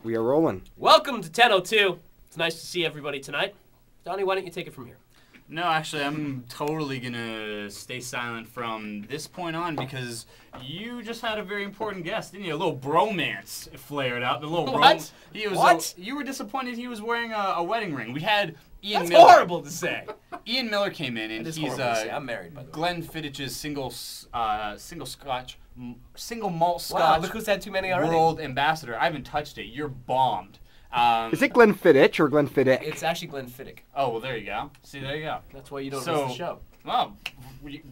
We are rolling. Welcome to 10:02. It's nice to see everybody tonight. Donnie, why don't you take it from here? No, actually, I'm totally gonna stay silent from this point on because you just had a very important guest, didn't you? A little bromance flared up. A little What? What? You were disappointed he was wearing a wedding ring. We had Ian That's Millar. horrible to say. Ian Millar came in, and It is he's horrible to say. I'm married, by the way. Glenfiddich's single malt Scotch. Wow, look who's had too many already. World ambassador. I haven't touched it. You're bombed. Is it Glenfiddich or Glenfiddich? It's actually Glenfiddich. Oh, well, there you go. See, there you go. That's why you don't miss the show. Well,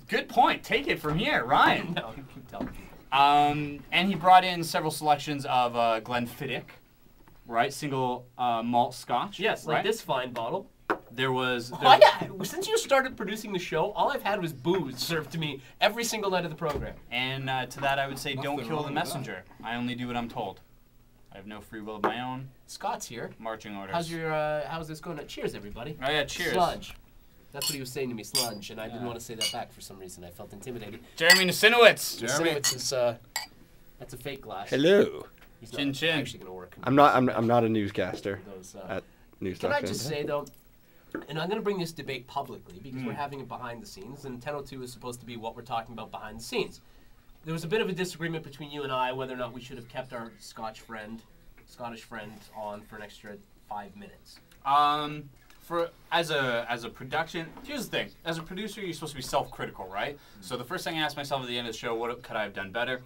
good point. Take it from here, Ryan. No, you keep telling people. And he brought in several selections of Glenfiddich, right? Single malt Scotch. Yes, like right? this fine bottle. There was. Oh, yeah. Since you started producing the show, all I've had was booze served to me every single night of the program. And to that, I would say, don't kill the messenger. I only do what I'm told. I have no free will of my own. Scott's here. Marching orders. How's this going? Cheers, everybody. Oh yeah, cheers. Sludge. That's what he was saying to me, sludge, and I didn't want to say that back for some reason. I felt intimidated. Jeremy Nasinowitz. Nasinowitz is that's a fake glass. Hello. He's Chin not chin. actually going to work. I'm not a newscaster Those, at News. Can I just say though, and I'm going to bring this debate publicly because we're having it behind the scenes, and 10:02 is supposed to be what we're talking about behind the scenes. There was a bit of a disagreement between you and I whether or not we should have kept our Scottish friend on for an extra 5 minutes. As a production, here's the thing. As a producer, you're supposed to be self-critical, right? So the first thing I ask myself at the end of the show, what could I have done better?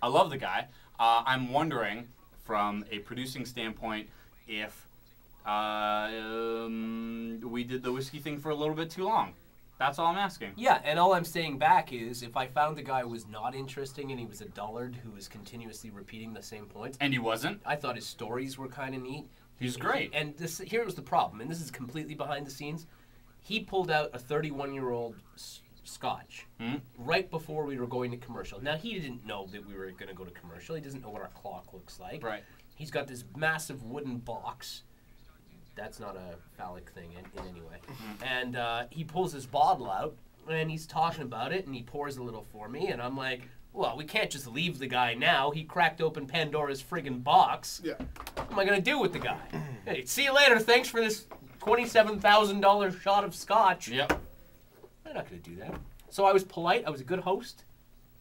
I love the guy. I'm wondering, from a producing standpoint, if we did the whiskey thing for a little bit too long. That's all I'm asking. Yeah, and all I'm saying back is if I found the guy was not interesting and he was a dullard who was continuously repeating the same points. And he wasn't? I thought his stories were kind of neat. He's great. And here was the problem, and this is completely behind the scenes. He pulled out a 31-year-old Scotch right before we were going to commercial. Now, he didn't know that we were going to go to commercial. He doesn't know what our clock looks like. Right. He's got this massive wooden box. That's not a phallic thing in any way. And he pulls his bottle out, and he's talking about it, and he pours a little for me, and I'm like, well, we can't just leave the guy now. He cracked open Pandora's friggin' box. Yeah. What am I going to do with the guy? Hey, see you later. Thanks for this $27,000 shot of Scotch. Yep. I'm not going to do that. So I was polite. I was a good host.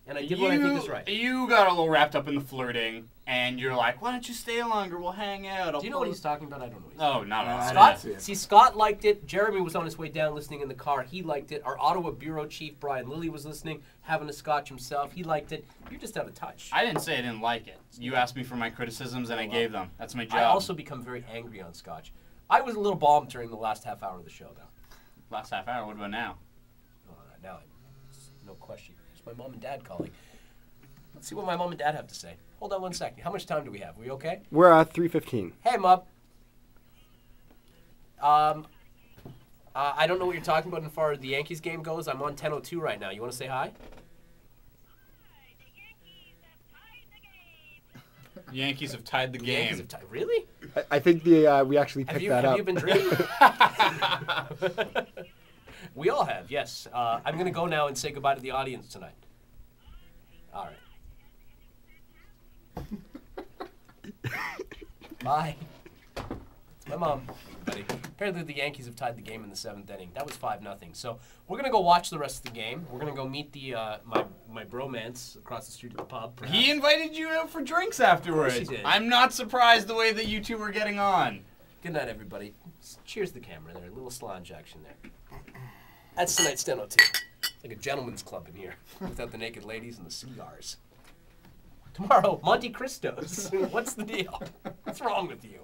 And I did what I think is right. You got a little wrapped up in the flirting, and you're like, why don't you stay longer? We'll hang out. Do you know what he's talking about? I don't know what he's talking about. No. Scott? See, Scott liked it. Jeremy was on his way down listening in the car. He liked it. Our Ottawa bureau chief, Brian Lilly, was listening, having a Scotch himself. He liked it. You're just out of touch. I didn't say I didn't like it. You asked me for my criticisms, and I gave them. That's my job. I also become very angry on Scotch. I was a little bombed during the last half hour of the show, though. Last half hour? What about now? Now, no question. It's my mom and dad calling. Let's see what my mom and dad have to say. Hold on one second. How much time do we have? Are we okay? We're at 3:15. Hey, Mom. I don't know what you're talking about as far as the Yankees game goes. I'm on 10:02 right now. You want to say hi? The Yankees have tied the game. Yankees have tied. Really? I think we actually picked that up. Have you been drinking? We all have, yes. I'm going to go now and say goodbye to the audience tonight. All right. Bye. It's my mom, everybody. Apparently the Yankees have tied the game in the 7th inning. That was 5-0. So we're gonna go watch the rest of the game. We're gonna go meet the my bromance across the street at the pub. Perhaps. He invited you out for drinks afterwards. Of course he did. I'm not surprised the way that you two were getting on. Good night, everybody. Cheers to the camera there. A little slange action there. That's tonight's 10:02. Like a gentleman's club in here, without the naked ladies and the cigars. Tomorrow, Monte Cristos. What's the deal? What's wrong with you?